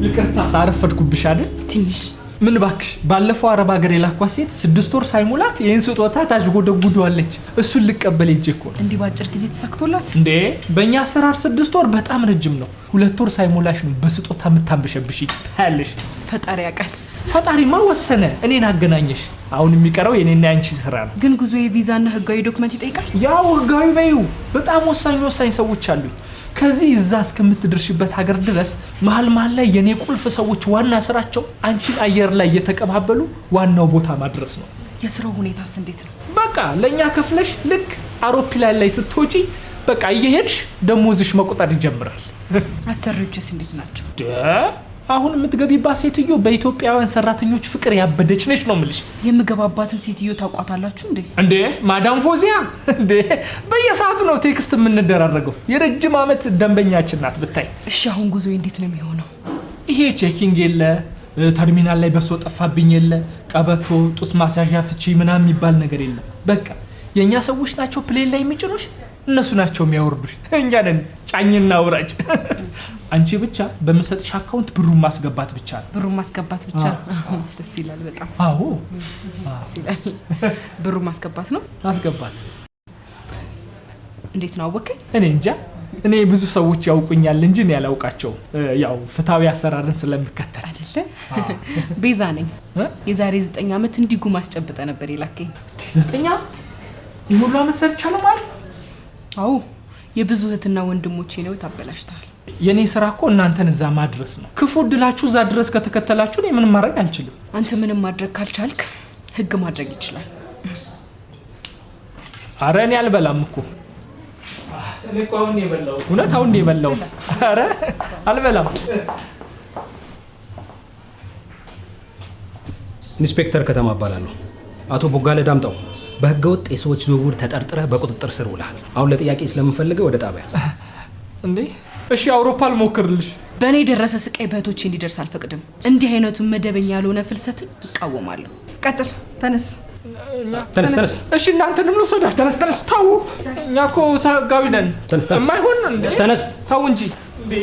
ይቅርታ አረፈድኩብሽ አይደል? ትንሽ ምን ባክሽ ባለፈው አረብ ሀገር የላኳት ሴት 6 ወር ሳይሞላት ይሄን ስጦታ ታጅጎደጉደዋለች። እሱን ልቀበል ሄጄ እኮ ነው። እንዲህ ባጭር ጊዜ ተሳክቶላት እንዴ? በእኛ አሰራር 6 ወር በጣም ረጅም ነው። 2 ወር ሳይሞላሽ ነው በስጦታ የምታንበሸብሽ ታያለሽ። ፈጣሪ ያውቃል። ፈጣሪማ ወሰነ፣ እኔን አገናኘሽ። አሁን የሚቀረው የኔና ያንቺ ስራ ነው። ግን ጉዞ የቪዛና ህጋዊ ዶክመንት ይጠይቃል። ያው ህጋዊ በይው። በጣም ወሳኝ ሰዎች አሉኝ። ከዚህ እዛ እስከምትደርሽበት ሀገር ድረስ መሀል ላይ የኔ ቁልፍ ሰዎች ዋና ስራቸው አንቺን አየር ላይ እየተቀባበሉ ዋናው ቦታ ማድረስ ነው። የስራው ሁኔታስ እንዴት ነው? በቃ ለኛ ከፍለሽ ልክ አውሮፕላን ላይ ስትወጪ በቃ እየሄድሽ ደሞዝሽ መቆጠር ይጀምራል። አሰሪዎችስ እንዴት ናቸው? አሁን የምትገቢባት ሴትዮ በኢትዮጵያውያን ሰራተኞች ፍቅር ያበደች ነች ነው የምልሽ። የምገባባትን ሴትዮ ታውቋታላችሁ እንዴ? ማዳም ፎዚያ እንዴ! በየሰዓቱ ነው ቴክስት የምንደራረገው። የረጅም ዓመት ደንበኛችን ናት ብታይ። እሺ አሁን ጉዞ እንዴት ነው የሚሆነው? ይሄ ቼኪንግ የለ፣ ተርሚናል ላይ በሶ ጠፋብኝ የለ፣ ቀበቶ ጡት ማስያዣ ፍቺ ምናምን የሚባል ነገር የለም። በቃ የኛ ሰዎች ናቸው ፕሌን ላይ የሚጭኑሽ፣ እነሱ ናቸው የሚያወርዱሽ። እኛ ነን ጫኝና ውራጭ። አንቺ ብቻ በመሰጥሽ አካውንት ብሩን ማስገባት ብቻ ነው። ብሩን ማስገባት ብቻ? ደስ ይላል በጣም። አዎ ደስ ይላል። ብሩን ማስገባት ነው? ማስገባት። እንዴት ነው አወቀኝ? እኔ እንጃ። እኔ ብዙ ሰዎች ያውቁኛል እንጂ እኔ ያላውቃቸውም። ያው ፍትሃዊ አሰራርን ስለምከተል አይደለ? ቤዛ ነኝ። የዛሬ 9 ዓመት እንዲጉ ማስጨብጠ ነበር የላከኝ። 9 ዓመት? ይሁሉ ዓመት ሰርቻለሁ ማለት? አዎ የብዙ እህትና ወንድሞቼ ነው ታበላሽታል። የኔ ስራ እኮ እናንተን እዛ ማድረስ ነው። ክፉ እድላችሁ እዛ ድረስ ከተከተላችሁ እኔ ምንም ማድረግ አልችልም። አንተ ምንም ማድረግ ካልቻልክ ህግ ማድረግ ይችላል። አረ እኔ አልበላም እኮ። እኔ እኮ አሁን የበላሁት እውነት አሁን የበላሁት። አረ አልበላም። ኢንስፔክተር ከተማ እባላለሁ። አቶ ቦጋለ ዳምጣው በህገወጥ የሰዎች ዝውውር ተጠርጥረህ በቁጥጥር ስር ውለሃል። አሁን ለጥያቄ ስለምፈልገው ወደ ጣቢያ። እንዴ እሺ አውሮፓ ልሞክርልሽ። በእኔ የደረሰ ስቃይ በእህቶቼ እንዲደርስ አልፈቅድም። እንዲህ አይነቱን መደበኛ ያልሆነ ፍልሰትን እቃወማለሁ። ቀጥል። ተነስ። ተነስ። እሺ እናንተንም ልውሰዳችሁ። ተነስ። ታው እኛ እኮ ህጋዊ ነን። ተነስ። የማይሆን እንዴ? ተነስ። ታው እንጂ እንዴ